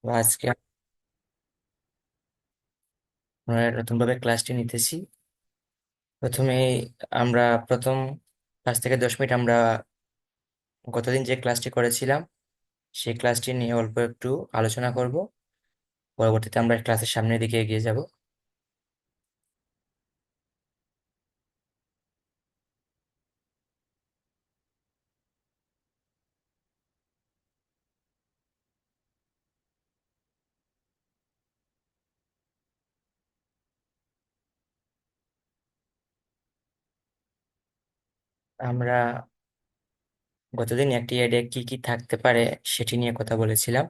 আজকে আমরা নতুন ভাবে ক্লাসটি নিতেছি। প্রথমে আমরা প্রথম 5 থেকে 10 মিনিট আমরা গতদিন যে ক্লাসটি করেছিলাম সেই ক্লাসটি নিয়ে অল্প একটু আলোচনা করব। পরবর্তীতে আমরা ক্লাসের সামনের দিকে এগিয়ে যাব। আমরা গতদিন একটি অ্যাডে কি কি থাকতে পারে সেটি নিয়ে কথা বলেছিলাম।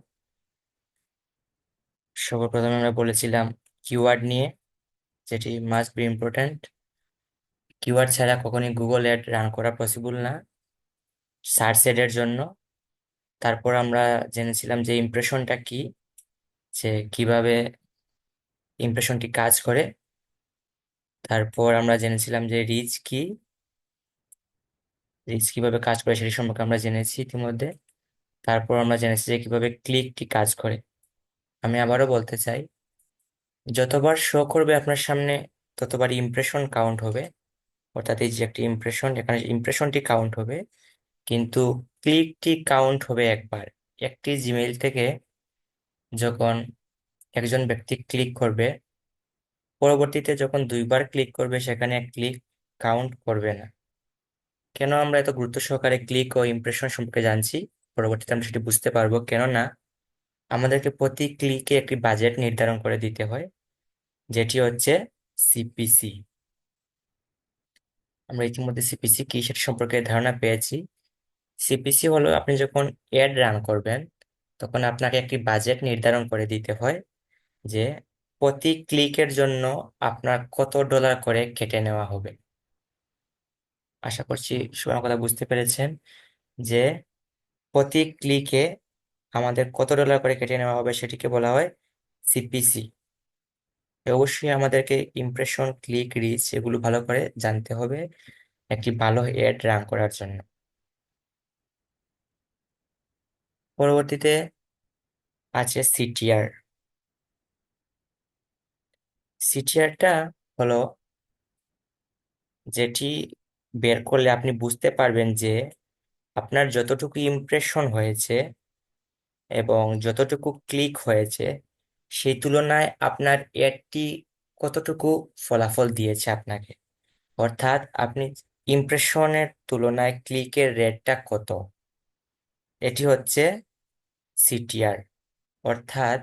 সর্বপ্রথমে আমরা বলেছিলাম কিওয়ার্ড নিয়ে, যেটি মাস্ট বি ইম্পর্ট্যান্ট। কিওয়ার্ড ছাড়া কখনোই গুগল অ্যাড রান করা পসিবল না সার্চ অ্যাডের জন্য। তারপর আমরা জেনেছিলাম যে ইমপ্রেশনটা কি, যে কিভাবে ইমপ্রেশনটি কাজ করে। তারপর আমরা জেনেছিলাম যে রিচ কি, রিচ কিভাবে কাজ করে সেটি সম্পর্কে আমরা জেনেছি ইতিমধ্যে। তারপর আমরা জেনেছি যে কিভাবে ক্লিকটি কাজ করে। আমি আবারও বলতে চাই, যতবার শো করবে আপনার সামনে ততবার ইমপ্রেশন কাউন্ট হবে। অর্থাৎ এই যে একটি ইমপ্রেশন, এখানে ইমপ্রেশনটি কাউন্ট হবে, কিন্তু ক্লিকটি কাউন্ট হবে একবার। একটি জিমেইল থেকে যখন একজন ব্যক্তি ক্লিক করবে, পরবর্তীতে যখন 2বার ক্লিক করবে সেখানে ক্লিক কাউন্ট করবে না। কেন আমরা এত গুরুত্ব সহকারে ক্লিক ও ইমপ্রেশন সম্পর্কে জানছি, পরবর্তীতে আমরা সেটি বুঝতে পারবো। কেননা আমাদেরকে প্রতি ক্লিকে একটি বাজেট নির্ধারণ করে দিতে হয়, যেটি হচ্ছে সিপিসি। আমরা ইতিমধ্যে সিপিসি কি সেটি সম্পর্কে ধারণা পেয়েছি। সিপিসি হলো আপনি যখন অ্যাড রান করবেন তখন আপনাকে একটি বাজেট নির্ধারণ করে দিতে হয়, যে প্রতি ক্লিকের জন্য আপনার কত ডলার করে কেটে নেওয়া হবে। আশা করছি সবাই আমার কথা বুঝতে পেরেছেন, যে প্রতি ক্লিকে আমাদের কত ডলার করে কেটে নেওয়া হবে সেটিকে বলা হয় সিপিসি। অবশ্যই আমাদেরকে ইমপ্রেশন, ক্লিক, রিচ এগুলো ভালো করে জানতে হবে একটি ভালো অ্যাড রান করার জন্য। পরবর্তীতে আছে সিটিআর। সিটিআরটা হলো যেটি বের করলে আপনি বুঝতে পারবেন যে আপনার যতটুকু ইমপ্রেশন হয়েছে এবং যতটুকু ক্লিক হয়েছে সেই তুলনায় আপনার অ্যাডটি কতটুকু ফলাফল দিয়েছে আপনাকে। অর্থাৎ আপনি ইমপ্রেশনের তুলনায় ক্লিকের রেটটা কত, এটি হচ্ছে সিটিআর। অর্থাৎ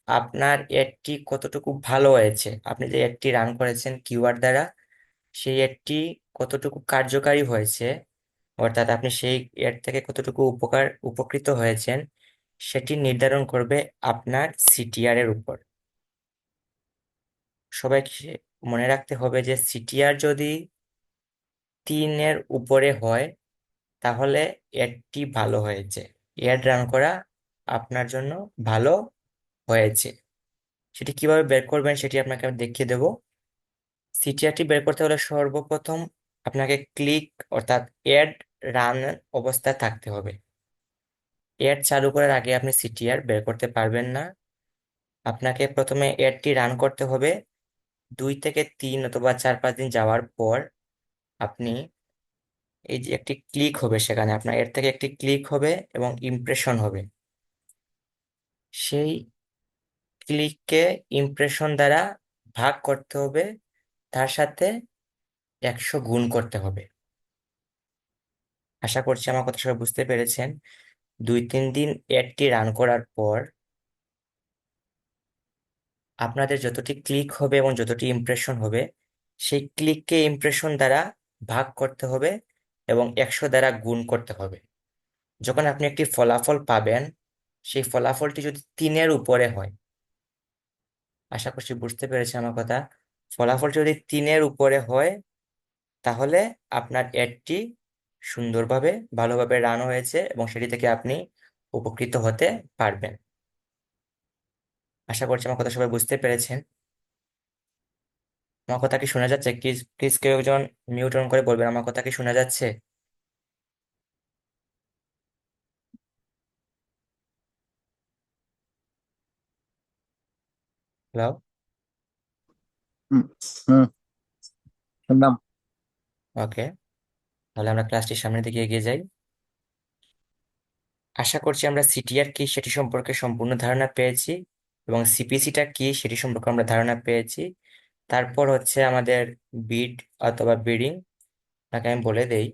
আপনার অ্যাডটি কতটুকু ভালো হয়েছে, আপনি যে অ্যাডটি রান করেছেন কিওয়ার্ড দ্বারা সেই অ্যাডটি কতটুকু কার্যকারী হয়েছে, অর্থাৎ আপনি সেই অ্যাড থেকে কতটুকু উপকৃত হয়েছেন, সেটি নির্ধারণ করবে আপনার সিটিআর এর উপর। সবাইকে মনে রাখতে হবে যে সিটিআর যদি 3-এর উপরে হয় তাহলে অ্যাডটি ভালো হয়েছে, অ্যাড রান করা আপনার জন্য ভালো হয়েছে। সেটি কিভাবে বের করবেন সেটি আপনাকে আমি দেখিয়ে দেব। সিটিআরটি বের করতে হলে সর্বপ্রথম আপনাকে ক্লিক অর্থাৎ অ্যাড রান অবস্থায় থাকতে হবে। অ্যাড চালু করার আগে আপনি সিটিআর বের করতে পারবেন না। আপনাকে প্রথমে অ্যাডটি রান করতে হবে, 2 থেকে 3 অথবা 4-5 দিন যাওয়ার পর আপনি এই যে একটি ক্লিক হবে, সেখানে আপনার এর থেকে একটি ক্লিক হবে এবং ইমপ্রেশন হবে। সেই ক্লিককে ইমপ্রেশন দ্বারা ভাগ করতে হবে, তার সাথে 100 গুণ করতে হবে। আশা করছি আমার কথা সবাই বুঝতে পেরেছেন। 2-3 দিন অ্যাডটি রান করার পর আপনাদের যতটি ক্লিক হবে এবং যতটি ইমপ্রেশন হবে সেই ক্লিককে ইমপ্রেশন দ্বারা ভাগ করতে হবে এবং 100 দ্বারা গুণ করতে হবে। যখন আপনি একটি ফলাফল পাবেন, সেই ফলাফলটি যদি 3-এর উপরে হয়, আশা করছি বুঝতে পেরেছেন আমার কথা, ফলাফল যদি 3-এর উপরে হয় তাহলে আপনার অ্যাডটি সুন্দরভাবে ভালোভাবে রান হয়েছে এবং সেটি থেকে আপনি উপকৃত হতে পারবেন। আশা করছি আমার কথা সবাই বুঝতে পেরেছেন। আমার কথা কি শোনা যাচ্ছে? প্লিজ প্লিজ কেউ একজন মিউট অন করে বলবেন আমার কথা কি শোনা যাচ্ছে। হ্যালো। হুম। হুম। শুনলাম। ওকে, তাহলে আমরা ক্লাসটির সামনের দিকে এগিয়ে যাই। আশা করছি আমরা সিটিআর কি সেটি সম্পর্কে সম্পূর্ণ ধারণা পেয়েছি, এবং সিপিসিটা কি সেটি সম্পর্কে আমরা ধারণা পেয়েছি। তারপর হচ্ছে আমাদের বিড অথবা বিডিং। তাকে আমি বলে দেই,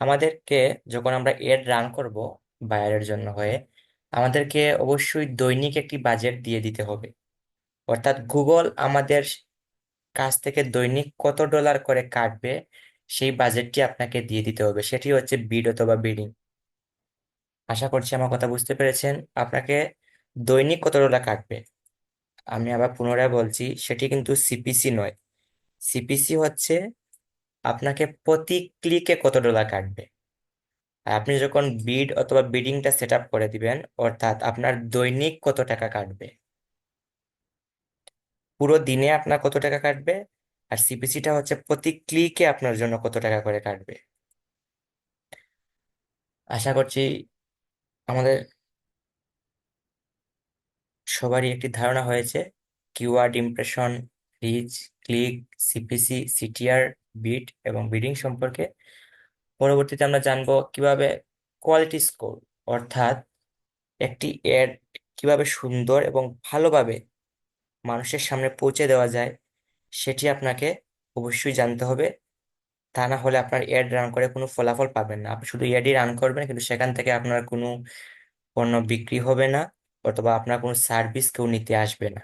আমাদেরকে যখন আমরা এড রান করব বায়ারের জন্য হয়ে, আমাদেরকে অবশ্যই দৈনিক একটি বাজেট দিয়ে দিতে হবে। অর্থাৎ গুগল আমাদের কাছ থেকে দৈনিক কত ডলার করে কাটবে, সেই বাজেটটি আপনাকে দিয়ে দিতে হবে। সেটি হচ্ছে বিড অথবা বিডিং। আশা করছি আমার কথা বুঝতে পেরেছেন। আপনাকে দৈনিক কত ডলার কাটবে, আমি আবার পুনরায় বলছি, সেটি কিন্তু সিপিসি নয়। সিপিসি হচ্ছে আপনাকে প্রতি ক্লিকে কত ডলার কাটবে। আর আপনি যখন বিড অথবা বিডিংটা সেট আপ করে দিবেন, অর্থাৎ আপনার দৈনিক কত টাকা কাটবে, পুরো দিনে আপনার কত টাকা কাটবে, আর সিপিসিটা হচ্ছে প্রতি ক্লিকে আপনার জন্য কত টাকা করে কাটবে। আশা করছি আমাদের সবারই একটি ধারণা হয়েছে keyword impression, reach, click, CPC, CTR, bid এবং বিডিং সম্পর্কে। পরবর্তীতে আমরা জানবো কিভাবে কোয়ালিটি স্কোর, অর্থাৎ একটি এড কিভাবে সুন্দর এবং ভালোভাবে মানুষের সামনে পৌঁছে দেওয়া যায়, সেটি আপনাকে অবশ্যই জানতে হবে। তা না হলে আপনার এড রান করে কোনো ফলাফল পাবেন না। আপনি শুধু এডই রান করবেন, কিন্তু সেখান থেকে আপনার কোনো পণ্য বিক্রি হবে না, অথবা আপনার কোনো সার্ভিস কেউ নিতে আসবে না।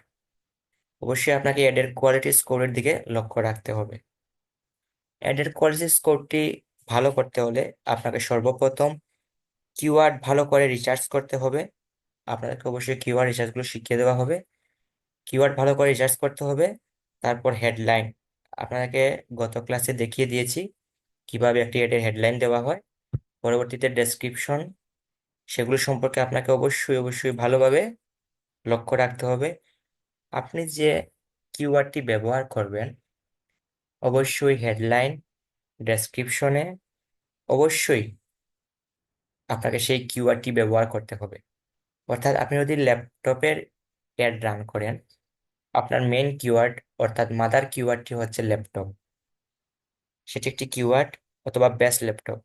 অবশ্যই আপনাকে এডের কোয়ালিটি স্কোরের দিকে লক্ষ্য রাখতে হবে। এডের কোয়ালিটি স্কোরটি ভালো করতে হলে আপনাকে সর্বপ্রথম কিওয়ার্ড ভালো করে রিসার্চ করতে হবে। আপনাদেরকে অবশ্যই কিওয়ার্ড রিসার্চগুলো শিখিয়ে দেওয়া হবে। কিওয়ার্ড ভালো করে রিসার্চ করতে হবে। তারপর হেডলাইন, আপনাকে গত ক্লাসে দেখিয়ে দিয়েছি কিভাবে একটি এডের হেডলাইন দেওয়া হয়। পরবর্তীতে ডেসক্রিপশন, সেগুলো সম্পর্কে আপনাকে অবশ্যই অবশ্যই ভালোভাবে লক্ষ্য রাখতে হবে। আপনি যে কিওয়ার্ডটি ব্যবহার করবেন, অবশ্যই হেডলাইন, ডেসক্রিপশনে অবশ্যই আপনাকে সেই কিওয়ার্ডটি ব্যবহার করতে হবে। অর্থাৎ আপনি যদি ল্যাপটপের অ্যাড রান করেন, আপনার মেইন কিওয়ার্ড অর্থাৎ মাদার কিওয়ার্ডটি হচ্ছে ল্যাপটপ, সেটি একটি কিওয়ার্ড, অথবা বেস্ট ল্যাপটপ,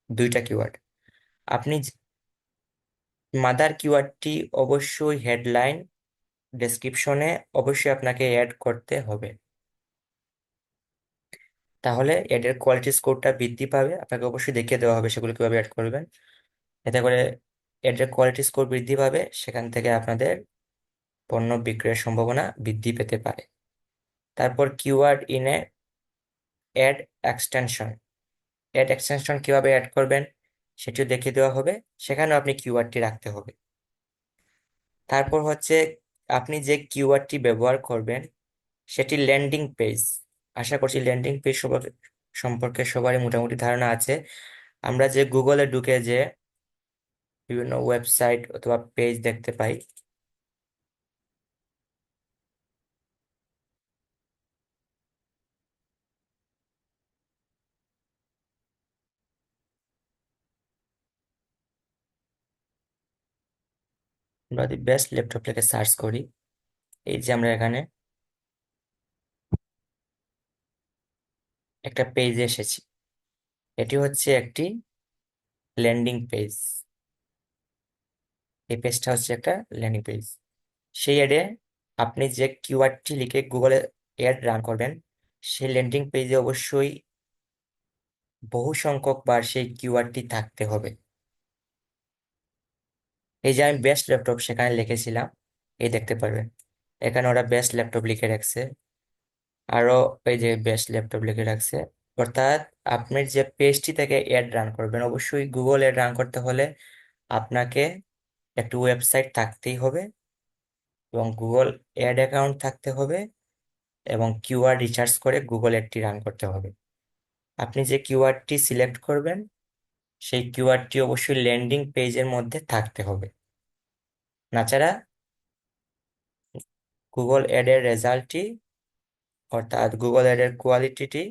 দুইটা কিওয়ার্ড। আপনি মাদার কিওয়ার্ডটি অবশ্যই হেডলাইন, ডেসক্রিপশনে অবশ্যই আপনাকে অ্যাড করতে হবে। তাহলে এডের কোয়ালিটি স্কোরটা বৃদ্ধি পাবে। আপনাকে অবশ্যই দেখিয়ে দেওয়া হবে সেগুলো কিভাবে অ্যাড করবেন। এতে করে এডের কোয়ালিটি স্কোর বৃদ্ধি পাবে, সেখান থেকে আপনাদের পণ্য বিক্রয়ের সম্ভাবনা বৃদ্ধি পেতে পারে। তারপর কিওয়ার্ড ইনে অ্যাড এক্সটেনশন, অ্যাড এক্সটেনশন কিভাবে অ্যাড করবেন সেটিও দেখিয়ে দেওয়া হবে, সেখানেও আপনি কিওয়ার্ডটি রাখতে হবে। তারপর হচ্ছে আপনি যে কিওয়ার্ডটি ব্যবহার করবেন সেটি ল্যান্ডিং পেজ। আশা করছি ল্যান্ডিং পেজ সম্পর্কে সবারই মোটামুটি ধারণা আছে। আমরা যে গুগলে ঢুকে যে বিভিন্ন ওয়েবসাইট অথবা পেজ দেখতে পাই, আমরা যদি বেস্ট ল্যাপটপ থেকে সার্চ করি, এই যে আমরা এখানে একটা পেজে এসেছি, এটি হচ্ছে একটি ল্যান্ডিং পেজ। এই পেজটা হচ্ছে একটা ল্যান্ডিং পেজ। সেই অ্যাডে আপনি যে কিওয়ার্ডটি লিখে গুগলে অ্যাড রান করবেন, সেই ল্যান্ডিং পেজে অবশ্যই বহু সংখ্যক বার সেই কিওয়ার্ডটি থাকতে হবে। এই যে আমি বেস্ট ল্যাপটপ সেখানে লিখেছিলাম, এই দেখতে পারবেন এখানে ওরা বেস্ট ল্যাপটপ লিখে রাখছে, আরো এই যে বেস্ট ল্যাপটপ লিখে রাখছে। অর্থাৎ আপনি যে পেজটি থেকে অ্যাড রান করবেন, অবশ্যই গুগল অ্যাড রান করতে হলে আপনাকে একটি ওয়েবসাইট থাকতেই হবে, এবং গুগল অ্যাড অ্যাকাউন্ট থাকতে হবে, এবং কিওয়ার্ড রিসার্চ করে গুগল অ্যাডটি রান করতে হবে। আপনি যে কিওয়ার্ডটি সিলেক্ট করবেন, সেই কিওয়ার্ডটি অবশ্যই ল্যান্ডিং পেজের মধ্যে থাকতে হবে। তাছাড়া গুগল অ্যাডের রেজাল্টটি, অর্থাৎ গুগল অ্যাডের কোয়ালিটিটি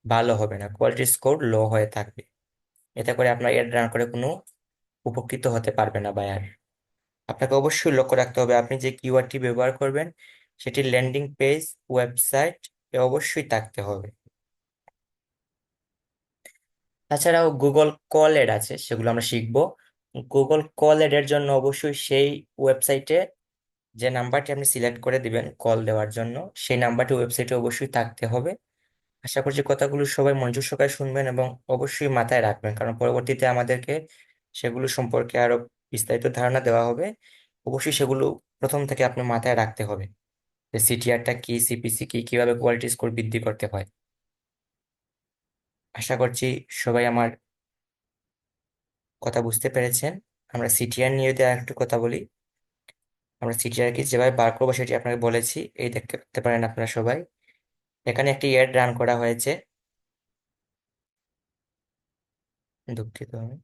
ভালো হবে না, কোয়ালিটি স্কোর লো হয়ে থাকবে। এতে করে আপনার অ্যাড রান করে কোনো উপকৃত হতে পারবে না বায়ার। আপনাকে অবশ্যই লক্ষ্য রাখতে হবে আপনি যে কিওয়ার্ডটি ব্যবহার করবেন, সেটি ল্যান্ডিং পেজ, ওয়েবসাইট এ অবশ্যই থাকতে হবে। তাছাড়াও গুগল কল এড আছে, সেগুলো আমরা শিখবো। গুগল কল এড এর জন্য অবশ্যই সেই ওয়েবসাইটে যে নাম্বারটি আপনি সিলেক্ট করে দিবেন কল দেওয়ার জন্য, সেই নাম্বারটি ওয়েবসাইটে অবশ্যই থাকতে হবে। আশা করছি কথাগুলো সবাই মনোযোগ সহকারে শুনবেন এবং অবশ্যই মাথায় রাখবেন, কারণ পরবর্তীতে আমাদেরকে সেগুলো সম্পর্কে আরো বিস্তারিত ধারণা দেওয়া হবে। অবশ্যই সেগুলো প্রথম থেকে আপনি মাথায় রাখতে হবে, যে সিটিআরটা কি, সিপিসি কি, কিভাবে কোয়ালিটি স্কোর বৃদ্ধি করতে হয়। আশা করছি সবাই আমার কথা বুঝতে পেরেছেন। আমরা সিটিআর নিয়ে যদি আরেকটু কথা বলি, আমরা সিটিআর কি যেভাবে বার করবো সেটি আপনাকে বলেছি, এই দেখতে পেতে পারেন আপনারা সবাই। এখানে একটি অ্যাড রান করা হয়েছে, দুঃখিত আমি।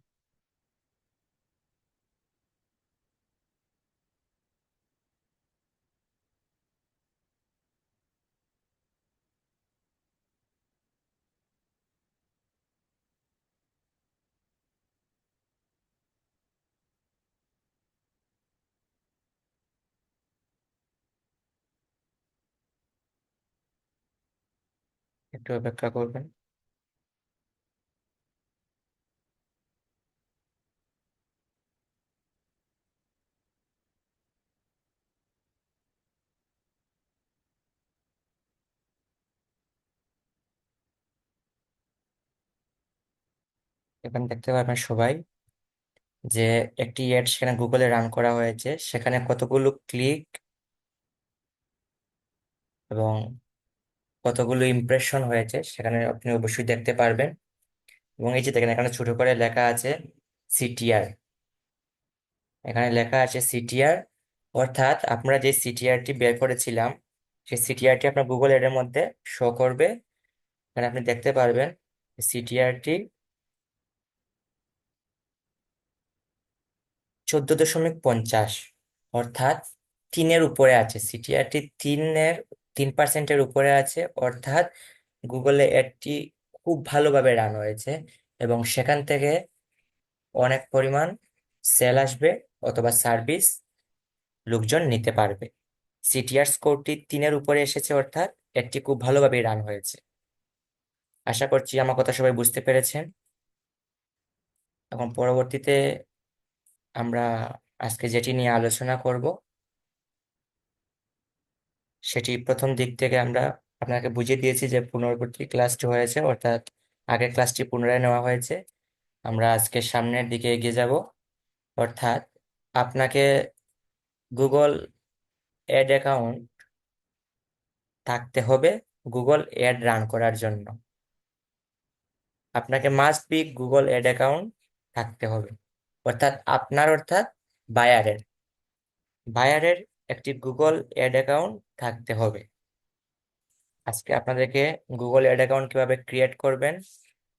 একটু অপেক্ষা করবেন। এখানে দেখতে পারবেন সবাই যে একটি অ্যাড সেখানে গুগলে রান করা হয়েছে, সেখানে কতগুলো ক্লিক এবং কতগুলো ইমপ্রেশন হয়েছে সেখানে আপনি অবশ্যই দেখতে পারবেন। এবং এই যে দেখেন, এখানে ছোট করে লেখা আছে সিটিআর। এখানে লেখা আছে সিটিআর, অর্থাৎ আমরা যে সিটিআরটি বের করেছিলাম সেই সিটিআরটি আপনার গুগল এর মধ্যে শো করবে। এখানে আপনি দেখতে পারবেন সিটিআরটি 14.50, অর্থাৎ 3-এর উপরে আছে। সিটিআরটি 3% উপরে আছে, অর্থাৎ গুগলে এডটি খুব ভালোভাবে রান হয়েছে এবং সেখান থেকে অনেক পরিমাণ সেল আসবে অথবা সার্ভিস লোকজন নিতে পারবে। সিটিআর স্কোরটি 3-এর উপরে এসেছে, অর্থাৎ এটি খুব ভালোভাবে রান হয়েছে। আশা করছি আমার কথা সবাই বুঝতে পেরেছেন। এখন পরবর্তীতে আমরা আজকে যেটি নিয়ে আলোচনা করব, সেটি প্রথম দিক থেকে আমরা আপনাকে বুঝিয়ে দিয়েছি যে পুনরাবৃত্তি ক্লাসটি হয়েছে, অর্থাৎ আগের ক্লাসটি পুনরায় নেওয়া হয়েছে। আমরা আজকে সামনের দিকে এগিয়ে যাব, অর্থাৎ আপনাকে গুগল অ্যাড অ্যাকাউন্ট থাকতে হবে গুগল অ্যাড রান করার জন্য। আপনাকে must be Google ad account থাকতে হবে, অর্থাৎ আপনার, অর্থাৎ বায়ারের বায়ারের একটি গুগল অ্যাড অ্যাকাউন্ট থাকতে হবে। আজকে আপনাদেরকে গুগল অ্যাড অ্যাকাউন্ট কিভাবে ক্রিয়েট করবেন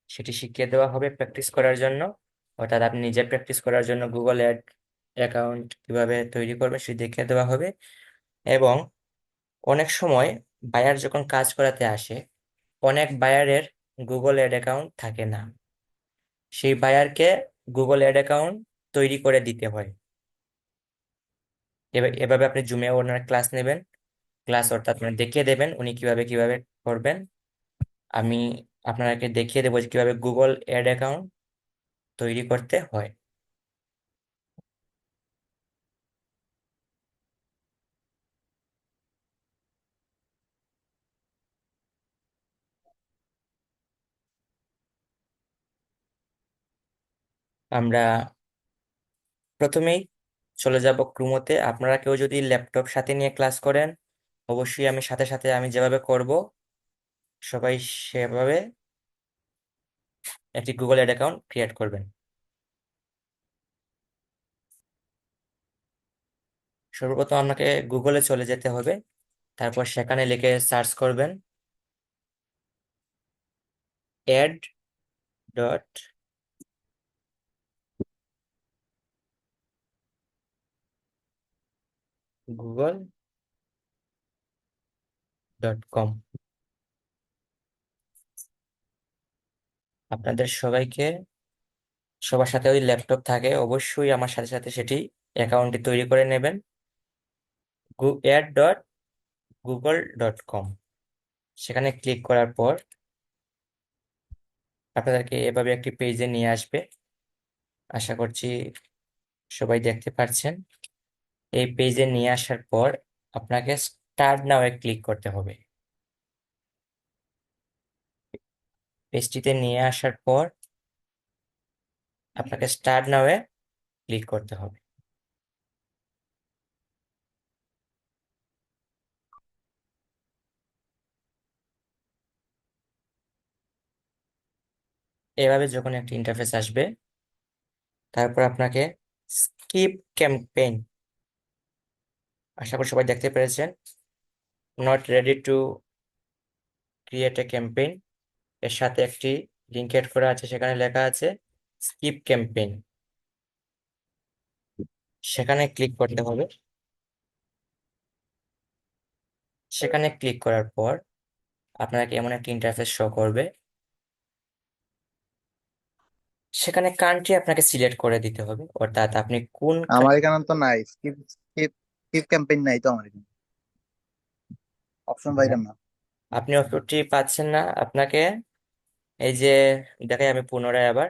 সেটি শিখিয়ে দেওয়া হবে প্র্যাকটিস করার জন্য। অর্থাৎ আপনি নিজে প্র্যাকটিস করার জন্য গুগল অ্যাড অ্যাকাউন্ট কিভাবে তৈরি করবেন সেটি দেখিয়ে দেওয়া হবে। এবং অনেক সময় বায়ার যখন কাজ করাতে আসে, অনেক বায়ারের গুগল অ্যাড অ্যাকাউন্ট থাকে না, সেই বায়ারকে গুগল অ্যাড অ্যাকাউন্ট তৈরি করে দিতে হয়। এভাবে আপনি জুমে ওনার ক্লাস নেবেন, ক্লাস অর্থাৎ মানে দেখিয়ে দেবেন উনি কিভাবে কিভাবে করবেন। আমি আপনাকে দেখিয়ে দেবো যে কিভাবে গুগল অ্যাড অ্যাকাউন্ট তৈরি করতে হয়। আমরা প্রথমেই চলে যাব ক্রোমোতে। আপনারা কেউ যদি ল্যাপটপ সাথে নিয়ে ক্লাস করেন, অবশ্যই আমি সাথে সাথে আমি যেভাবে করব সবাই সেভাবে একটি গুগল অ্যাড অ্যাকাউন্ট ক্রিয়েট করবেন। সর্বপ্রথম আপনাকে গুগলে চলে যেতে হবে, তারপর সেখানে লিখে সার্চ করবেন অ্যাড ডট গুগল .com। আপনাদের সবাইকে, সবার সাথে ওই ল্যাপটপ থাকে, অবশ্যই আমার সাথে সাথে সেটি অ্যাকাউন্টটি তৈরি করে নেবেন। google.com। সেখানে ক্লিক করার পর আপনাদেরকে এভাবে একটি পেজে নিয়ে আসবে। আশা করছি সবাই দেখতে পাচ্ছেন। এই পেজে নিয়ে আসার পর আপনাকে স্টার্ট নাও এ ক্লিক করতে হবে। পেজটিতে নিয়ে আসার পর আপনাকে স্টার্ট নাও এ ক্লিক করতে হবে। এভাবে যখন একটি ইন্টারফেস আসবে, তারপর আপনাকে স্কিপ ক্যাম্পেইন, আশা করি সবাই দেখতে পেরেছেন, not ready to create a campaign, এর সাথে একটি লিঙ্ক এড করা আছে, সেখানে লেখা আছে স্কিপ ক্যাম্পেইন। সেখানে ক্লিক করতে হবে। সেখানে ক্লিক করার পর আপনাকে এমন একটি ইন্টারফেস শো করবে। সেখানে কান্ট্রি আপনাকে সিলেক্ট করে দিতে হবে, অর্থাৎ আপনি কোন আমার এখানে তো নাই, স্কিপ স্কিপ স্কিপ ক্যাম্পেইন নাই তো আমার এখানে, অপশন বাইরে না। আপনি ওটি পাচ্ছেন না। আপনাকে এই যে দেখাই, আমি পুনরায় আবার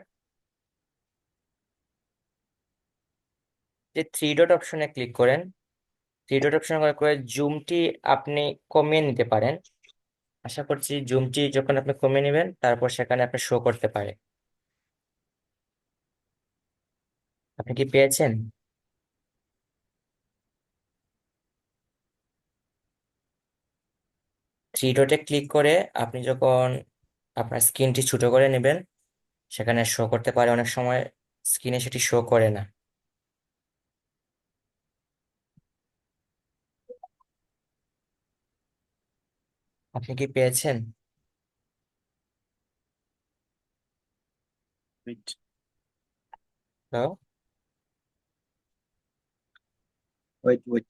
যে থ্রি ডট অপশনে ক্লিক করেন, থ্রি ডট অপশনে ক্লিক করে জুমটি আপনি কমিয়ে নিতে পারেন। আশা করছি জুমটি যখন আপনি কমিয়ে নেবেন, তারপর সেখানে আপনি শো করতে পারে। আপনি কি পেয়েছেন? থ্রি ডটে ক্লিক করে আপনি যখন আপনার স্ক্রিনটি ছোট করে নেবেন, সেখানে শো করতে পারে। অনেক সময় স্ক্রিনে সেটি শো করে না। আপনি কি পেয়েছেন? Wait hello? Wait wait.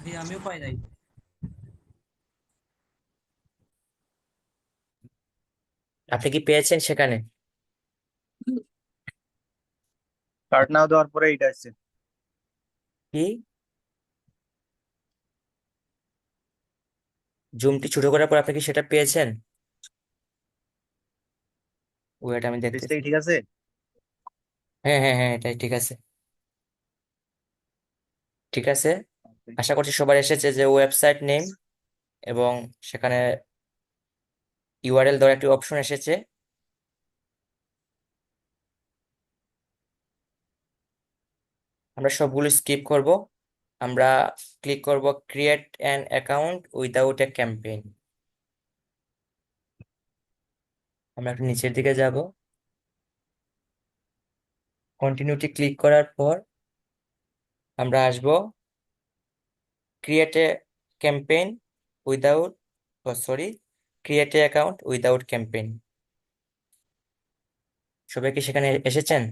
ভাই আমিও পাই নাই। আপনি কি পেয়েছেন সেখানে? স্টার্ট নাও দেওয়ার পরে এইটা আসছে। কি? জুমটি ছোট করার পর আপনি কি সেটা পেয়েছেন? ওয়েট, আমি পেজটা দেখতেছি। কি ঠিক আছে? হ্যাঁ হ্যাঁ হ্যাঁ, এটাই ঠিক আছে। ঠিক আছে। আশা করছি সবার এসেছে যে ওয়েবসাইট নেম, এবং সেখানে ইউআরএল দেওয়ার একটি অপশন এসেছে। আমরা সবগুলো স্কিপ করব। আমরা ক্লিক করব create an account without a campaign. আমরা একটু নিচের দিকে যাব। কন্টিনিউটি ক্লিক করার পর আমরা আসব create a campaign without, sorry, create a account without campaign. সবাই কি সেখানে এসেছেন?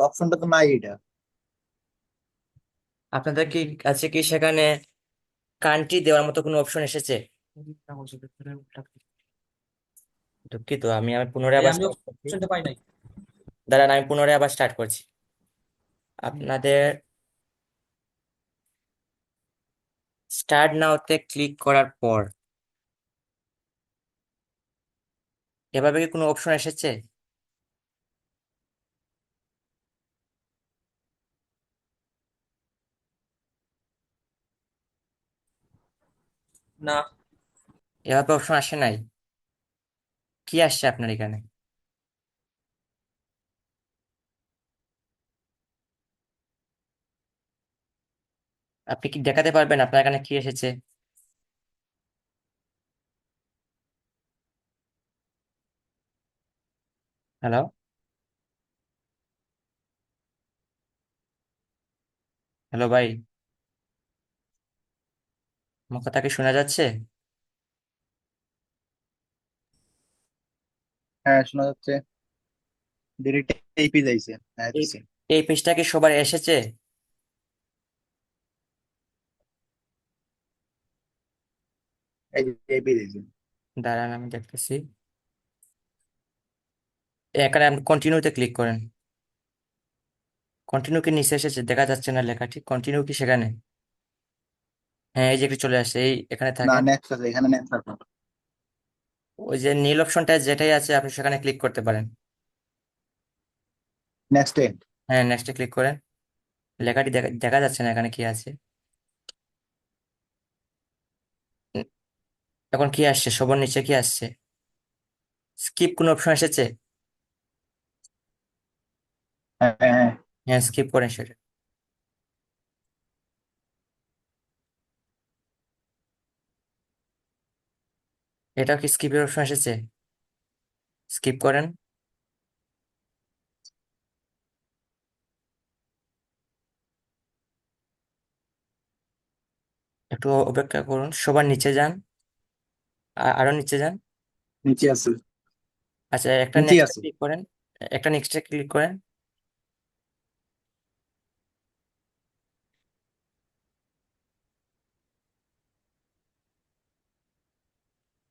অপশনটা তো নাই এটা। আপনাদের কি কাছে কি সেখানে কান্ট্রি দেওয়ার মতো কোনো অপশন এসেছে? দুঃখিত, আমি পুনরায় ভাই আবার আমিও স্টার্ট করছি। অপশনটা পাই নাই। দাঁড়ান, আমি পুনরায় আবার স্টার্ট করছি। আপনাদের স্টার্ট নাওতে ক্লিক করার পর এভাবে কি কোনো অপশন এসেছে? না, এভাবে অপশন আসে নাই। কি আসছে আপনার এখানে? আপনি কি দেখাতে পারবেন আপনার এখানে কি এসেছে? হ্যালো, হ্যালো ভাই, আমার কথা কি শোনা যাচ্ছে? হ্যাঁ, শোনা যাচ্ছে। ডিরেক্ট এইপি যাইছে। হ্যাঁ, এই দিছি। এই পেজটা কি সবার এসেছে? এই যে এইপি যাইছে। দাঁড়ান, আমি দেখতেছি। এখানে আপনি কন্টিনিউতে ক্লিক করেন। কন্টিনিউ কি নিচে এসেছে? দেখা যাচ্ছে না লেখাটি? কন্টিনিউ কি সেখানে? হ্যাঁ, এই যে একটু চলে আসছে, এই এখানে না, থাকেন। নেক্সট আছে, এখানে নেক্সট আছে। ওই যে নীল অপশনটা যেটাই আছে আপনি সেখানে ক্লিক করতে পারেন। নেক্সট এ। হ্যাঁ, নেক্সটে ক্লিক করেন। লেখাটি দেখা দেখা যাচ্ছে না এখানে কি আছে। উম, এখন কি আসছে? সবার নিচে কি আসছে? স্কিপ কোন অপশন এসেছে? হ্যাঁ, হ্যাঁ, হ্যাঁ। হ্যাঁ, স্কিপ করেন সেটা। এটাও কি স্কিপের অপশন এসেছে? স্কিপ করেন। একটু অপেক্ষা করুন, সবার নিচে যান। আরো নিচে যান। নিচে আছে। আচ্ছা, একটা নিচে নেক্সটে আছে। ক্লিক করেন। একটা নেক্সটে ক্লিক করেন।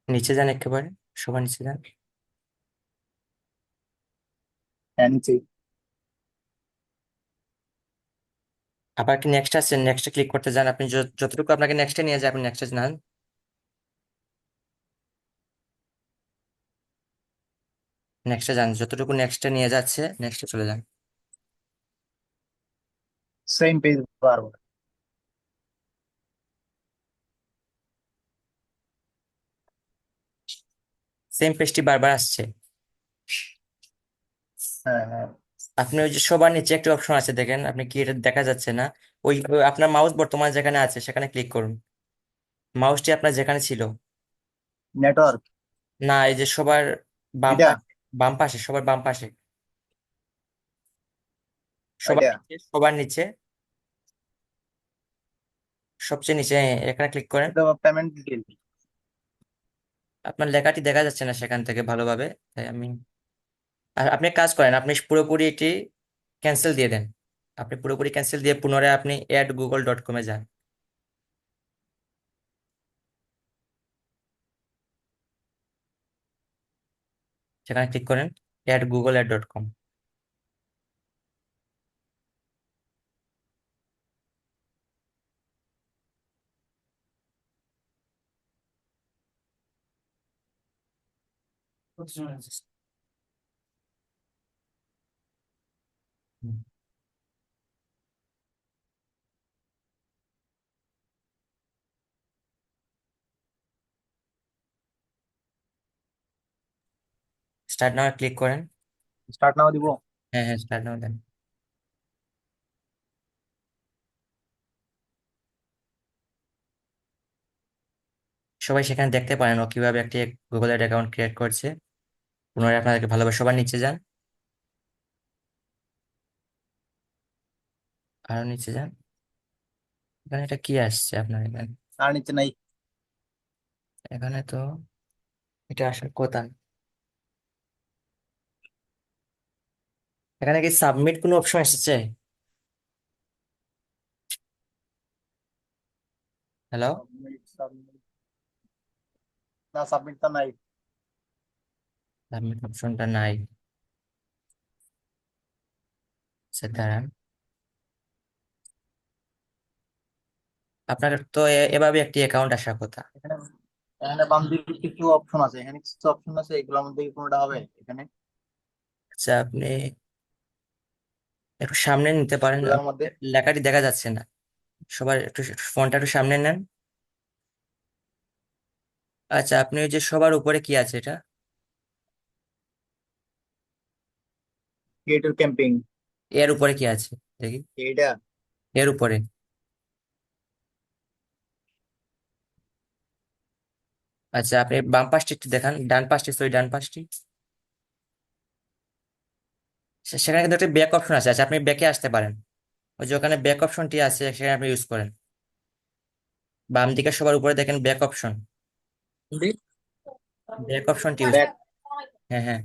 নিচে যান একেবারে, সবার নিচে যান। হ্যাঁ, নিচে। আবার কি নেক্সট আছে? নেক্সটে ক্লিক করতে যান আপনি, যতটুকু আপনাকে নেক্সটে নিয়ে যায় আপনি নেক্সটে যান। নেক্সটে যান, যতটুকু নেক্সটে নিয়ে যাচ্ছে নেক্সটে চলে যান। সেম পেজ বারবার। সেম পেজটি বারবার আসছে। হ্যাঁ, হ্যাঁ। আপনি ওই যে সবার নিচে একটা অপশন আছে দেখেন, আপনি কি এটা দেখা যাচ্ছে না? ওই আপনার মাউস বর্তমানে যেখানে আছে সেখানে ক্লিক করুন। মাউসটি আপনার যেখানে ছিল। নেটওয়ার্ক। না, এই যে সবার বাম এটা। পাশে। বাম পাশে, সবার বাম পাশে। সবার এটা নিচে, সবার নিচে, সবচেয়ে নিচে, হ্যাঁ, এখানে ক্লিক করেন। এটা পেমেন্ট ডিটেল। আপনার লেখাটি দেখা যাচ্ছে না সেখান থেকে ভালোভাবে, তাই আমি। আর আপনি এক কাজ করেন, আপনি পুরোপুরি এটি ক্যান্সেল দিয়ে দেন। আপনি পুরোপুরি ক্যান্সেল দিয়ে পুনরায় আপনি add google.com-এ যান। সেখানে ক্লিক করেন add google.com। Start now click করেন। স্টার্ট নাও দিব। হ্যাঁ, হ্যাঁ, স্টার্ট নাও দেন। সবাই সেখানে দেখতে পারেন ও কিভাবে একটি গুগল অ্যাকাউন্ট ক্রিয়েট করছে। পুনরায় আপনাদেরকে ভালোভাবে সবার নিচে যান। আরো নিচে যান। এখানে এটা কি আসছে আপনার এখানে? আর নিচে নাই। এখানে তো এটা আসার কথা না। এখানে কি সাবমিট কোনো অপশন এসেছে? হ্যালো। সাবমিট। না, সাবমিটটা নাই। সাবমিট অপশনটা নাই। আচ্ছা, দাঁড়ান। আপনার তো এভাবে একটি অ্যাকাউন্ট আসার কথা। এখানে এখানে বাম দিকে কিছু অপশন আছে, এখানে কিছু অপশন আছে, এগুলোর মধ্যে কি কোনোটা হবে এখানে? আচ্ছা, আপনি একটু সামনে নিতে পারেন, এগুলোর মধ্যে। লেখাটি দেখা যাচ্ছে না। সবার একটু ফোনটা একটু সামনে নেন। আচ্ছা, আপনি ওই যে সবার উপরে কি আছে এটা? Creator camping. এর উপরে কি আছে? দেখি। এইটা। এর উপরে। আচ্ছা, আপনি বাম পাশটি একটু দেখান, ডান পাশটি, সরি ডান পাশটি। সেখানে কিন্তু একটা ব্যাক অপশন আছে, আচ্ছা আপনি ব্যাকে আসতে পারেন। ওই যে ওখানে ব্যাক অপশনটি আছে, সেখানে আপনি ইউজ করেন। বাম দিকে সবার উপরে দেখেন ব্যাক অপশন। ব্যাক অপশনটি ইউজ, ব্যাক। হ্যাঁ হ্যাঁ,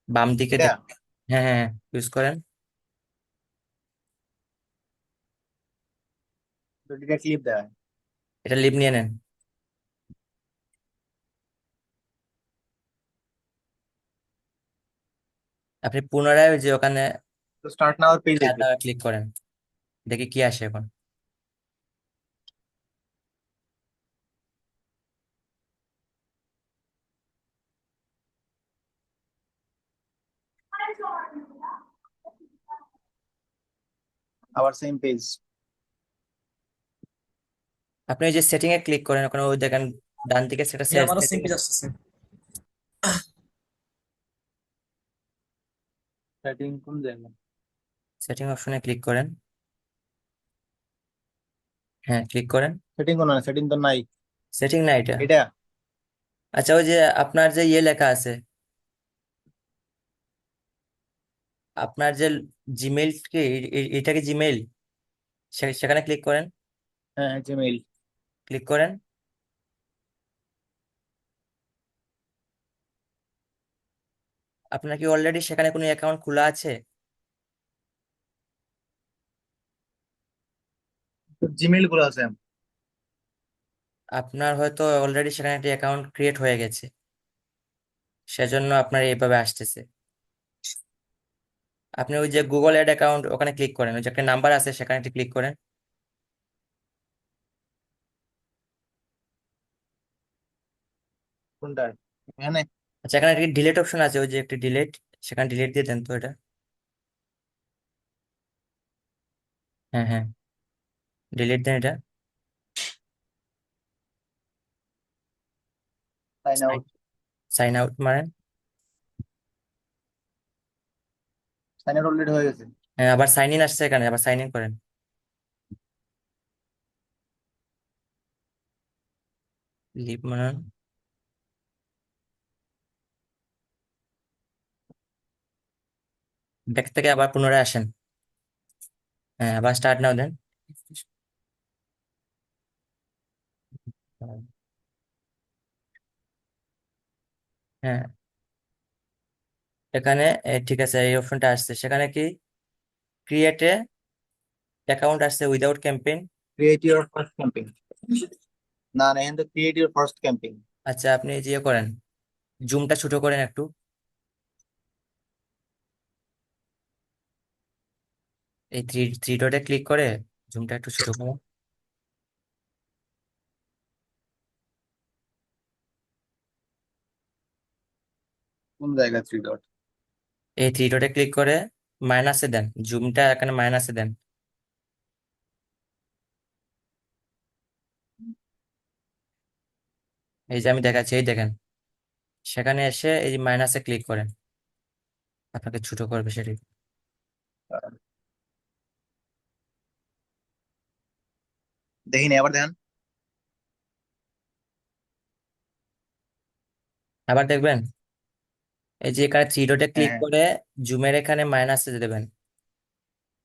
বাম দিকে এটা হ্যাঁ হ্যাঁ হ্যাঁ, ইউজ করেন। দুইটা ক্লিপ দেয়। এটা লিভ নিয়ে নেন। আপনি পুনরায় ওই যে ওখানে তো স্টার্ট নাও পেজ আসবে। ক্লিক করেন, দেখি কি আসে এখন। আবার সেম পেজ। আপনি ওই যে সেটিং এ ক্লিক করেন, ওখানে ওই দেখেন ডান দিকে সেটা এই আমারও সেটিং, সেম পেজ আসতেছে। সেটিং কোন জায়গায়? সেটিং অপশনে ক্লিক করেন। হ্যাঁ ক্লিক করেন। সেটিং কোন, সেটিং তো নাই। সেটিং না এটা। এটা আচ্ছা ওই যে আপনার যে ইয়ে লেখা আছে, আপনার যে জিমেইল কি, এটা কি জিমেইল? সেখানে ক্লিক করেন। হ্যাঁ জিমেইল। ক্লিক করেন। আপনার কি অলরেডি সেখানে কোনো অ্যাকাউন্ট খোলা আছে? জিমেইল গুলো আছে। আপনার হয়তো অলরেডি সেখানে একটা অ্যাকাউন্ট ক্রিয়েট হয়ে গেছে, সেজন্য আপনার এইভাবে আসতেছে। আপনি ওই যে গুগল অ্যাড অ্যাকাউন্ট ওখানে ক্লিক করেন, ওই যে একটা নাম্বার আছে সেখানে একটি ক্লিক করেন। কোনটা? এখানে? আচ্ছা এখানে একটি ডিলিট অপশন আছে, ওই যে একটি ডিলিট, সেখানে ডিলিট দিয়ে দেন তো এটা। হ্যাঁ হ্যাঁ, ডিলিট দেন এটা। Sign out. সাইন আউট মারেন। সাইন আউট অলরেডি হয়ে গেছে। হ্যাঁ আবার সাইন ইন আসছে, এখানে আবার সাইন ইন করেন। লিভ মানান। ব্যাক থেকে আবার পুনরায় আসেন। হ্যাঁ আবার স্টার্ট নাও দেন। হ্যাঁ এখানে ঠিক আছে, এই অপশনটা আসছে, সেখানে কি ক্রিয়েটে অ্যাকাউন্ট আসছে without campaign. Create your first camping. না না, এখানে তো ক্রিয়েট ইউর ফার্স্ট ক্যাম্পিং। আচ্ছা আপনি এই যে ইয়ে করেন, জুমটা ছোট করেন একটু। এই থ্রি থ্রি ডটে ক্লিক করে জুমটা একটু ছোট করুন। কোন জায়গা থ্রি ডট? এই থ্রি ডটে ক্লিক করে মাইনাসে দেন, জুমটা এখানে মাইনাসে দেন। এই যে আমি দেখাচ্ছি, এই দেখেন, সেখানে এসে এই যে মাইনাসে ক্লিক করেন, আপনাকে ছোট করবে সেটি। দেখিনি, আবার দেখেন। আবার দেখবেন, এই যে এখানে থ্রি ডটে হ্যাঁ ক্লিক হ্যাঁ। করে জুমের এখানে মাইনাসে দেবেন,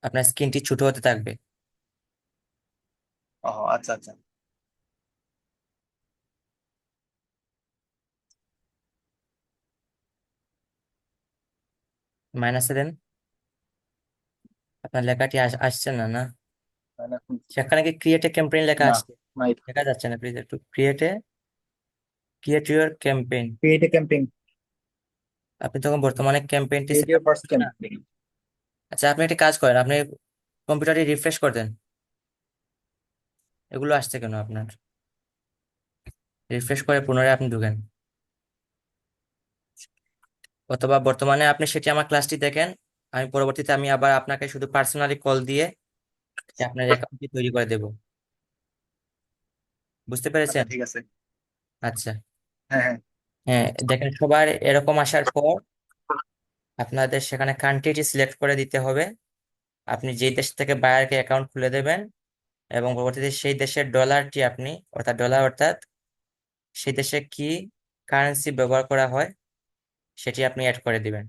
আপনার স্ক্রিনটি ছোট হতে থাকবে। ও আচ্ছা আচ্ছা। মাইনাসে দেন, আপনার লেখাটি আসছে না না? তাহলে সেখানে কি ক্রিয়েট এ ক্যাম্পেইন লেখা না, আসছে? নাই। দেখা যাচ্ছে না, প্লিজ একটু create your campaign. Create a camping. আপনি তখন বর্তমানে ক্যাম্পেইনটি create set your up first করছেন না? ক্যাম্পিং। আচ্ছা আপনি একটি কাজ করেন, আপনি কম্পিউটারটি রিফ্রেশ করে দেন। এগুলো আসছে কেন আপনার? রিফ্রেশ করে পুনরায় আপনি ঢুকেন, অথবা বর্তমানে আপনি সেটি আমার ক্লাসটি দেখেন। আমি পরবর্তীতে আমি আবার আপনাকে শুধু পার্সোনালি কল দিয়ে আপনার অ্যাকাউন্টটি তৈরি করে দেব। বুঝতে আচ্ছা পেরেছেন? ঠিক আছে। আচ্ছা। হ্যাঁ হ্যাঁ। হ্যাঁ দেখেন, সবার এরকম আসার পর আপনাদের সেখানে কান্ট্রিটি সিলেক্ট করে দিতে হবে। আপনি যেই দেশ থেকে বায়ারকে অ্যাকাউন্ট খুলে দেবেন, এবং পরবর্তীতে সেই দেশের ডলারটি আপনি, অর্থাৎ ডলার অর্থাৎ সেই দেশে কি কারেন্সি ব্যবহার করা হয় সেটি আপনি অ্যাড করে দিবেন।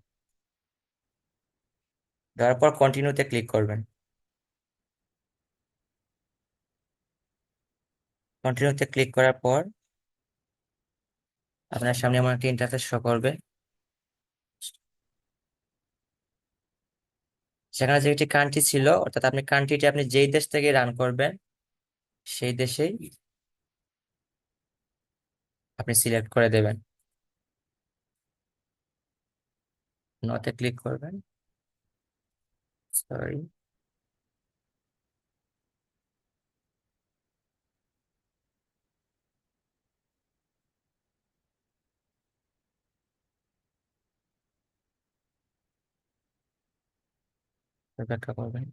দেওয়ার পর কন্টিনিউতে ক্লিক করবেন। কন্টিনিউতে ক্লিক করার পর আপনার সামনে এমন একটা ইন্টারফেস শো করবে। সেখানে যে একটি কান্ট্রি ছিল, অর্থাৎ আপনি কান্ট্রিটি আপনি যেই দেশ থেকে রান করবেন সেই দেশেই আপনি সিলেক্ট করে দেবেন। নতে ক্লিক করবেন। সরি, অপেক্ষা করবেন।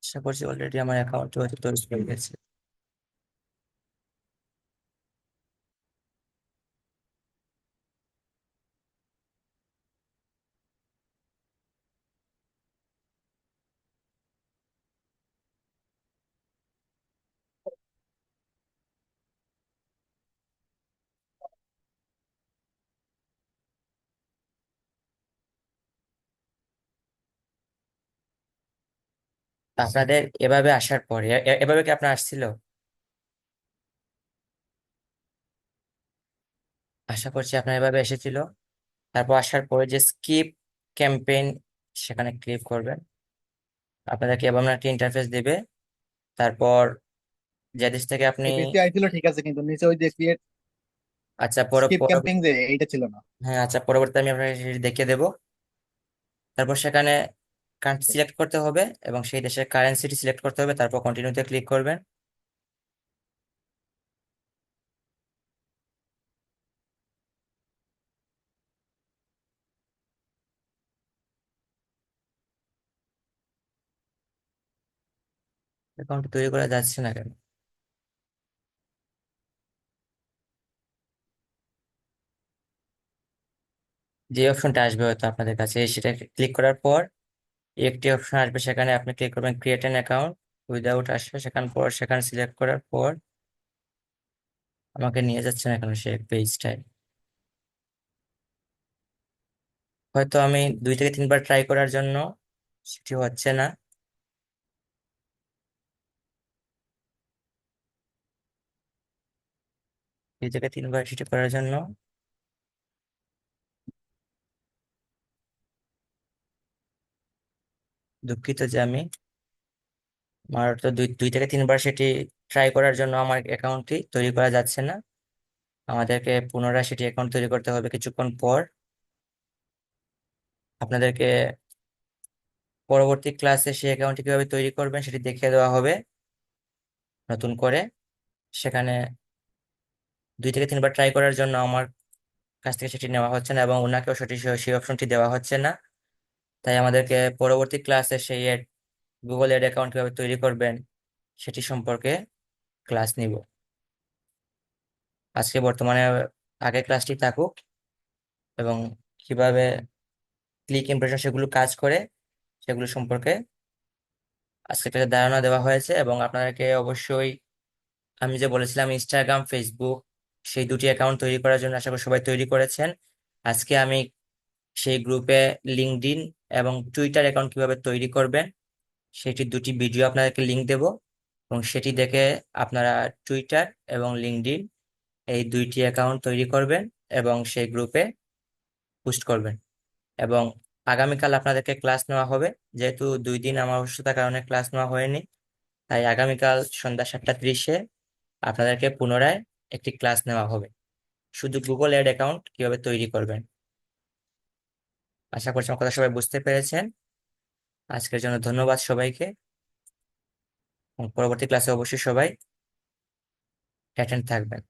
আশা করছি অলরেডি আমার অ্যাকাউন্টটি হয়তো তৈরি হয়ে গেছে। আপনাদের এভাবে আসার পরে এভাবে কি আপনার আসছিল? আশা করছি আপনার এভাবে এসেছিল। তারপর আসার পরে যে স্কিপ ক্যাম্পেইন, সেখানে ক্লিক করবেন। আপনাদেরকে এমন একটা ইন্টারফেস দিবে। তারপর যে দেশ থেকে আপনি, এবিসি আইছিল ঠিক আছে, কিন্তু নিচে ওই যে ক্রিয়েট আচ্ছা স্কিপ ক্যাম্পিং যে এইটা ছিল না। হ্যাঁ আচ্ছা, পরবর্তীতে আমি আপনাকে সেটি দেখিয়ে দেবো। তারপর সেখানে কান্ট্রি সিলেক্ট করতে হবে এবং সেই দেশের কারেন্সিটি সিলেক্ট করতে হবে, তারপর কন্টিনিউতে ক্লিক করবেন। অ্যাকাউন্ট তৈরি করা যাচ্ছে না কেন? যে অপশনটা আসবে হয়তো আপনাদের কাছে, সেটা ক্লিক করার পর একটি অপশন আসবে, সেখানে আপনি ক্লিক করবেন ক্রিয়েট অ্যান অ্যাকাউন্ট উইদাউট, আসবে সেখানে সিলেক্ট করার পর আমাকে নিয়ে যাচ্ছে না কেন সেই পেজটায়? হয়তো আমি 2 থেকে 3 বার ট্রাই করার জন্য সেটি হচ্ছে না। 2 থেকে 3 বার সেটি করার জন্য দুঃখিত যে আমি, আমার তো 2 থেকে 3 বার সেটি ট্রাই করার জন্য আমার অ্যাকাউন্টটি তৈরি করা যাচ্ছে না। আমাদেরকে পুনরায় সেটি অ্যাকাউন্ট তৈরি করতে হবে কিছুক্ষণ পর। আপনাদেরকে পরবর্তী ক্লাসে সেই অ্যাকাউন্টটি কিভাবে তৈরি করবেন সেটি দেখিয়ে দেওয়া হবে নতুন করে। সেখানে 2 থেকে 3 বার ট্রাই করার জন্য আমার কাছ থেকে সেটি নেওয়া হচ্ছে না এবং ওনাকেও সেটি সেই অপশনটি দেওয়া হচ্ছে না। তাই আমাদেরকে পরবর্তী ক্লাসে সেই গুগল এড অ্যাকাউন্ট কিভাবে তৈরি করবেন সেটি সম্পর্কে ক্লাস নিব। আজকে বর্তমানে আগের ক্লাসটি থাকুক, এবং কিভাবে ক্লিক ইমপ্রেশন সেগুলো কাজ করে সেগুলো সম্পর্কে আজকে একটা ধারণা দেওয়া হয়েছে। এবং আপনাদেরকে অবশ্যই আমি যে বলেছিলাম ইনস্টাগ্রাম, ফেসবুক, সেই দুটি অ্যাকাউন্ট তৈরি করার জন্য আশা করি সবাই তৈরি করেছেন। আজকে আমি সেই গ্রুপে লিঙ্কডইন এবং টুইটার অ্যাকাউন্ট কিভাবে তৈরি করবেন সেটি দুটি ভিডিও আপনাদেরকে লিংক দেব, এবং সেটি দেখে আপনারা টুইটার এবং লিঙ্কডইন এই দুইটি অ্যাকাউন্ট তৈরি করবেন এবং সেই গ্রুপে পোস্ট করবেন। এবং আগামীকাল আপনাদেরকে ক্লাস নেওয়া হবে। যেহেতু 2 দিন আমার অসুস্থতার কারণে ক্লাস নেওয়া হয়নি, তাই আগামীকাল সন্ধ্যা 7টা 30-এ আপনাদেরকে পুনরায় একটি ক্লাস নেওয়া হবে শুধু গুগল অ্যাড অ্যাকাউন্ট কিভাবে তৈরি করবেন। আশা করছি আমার কথা সবাই বুঝতে পেরেছেন। আজকের জন্য ধন্যবাদ সবাইকে, এবং পরবর্তী ক্লাসে অবশ্যই সবাই অ্যাটেন্ড থাকবেন।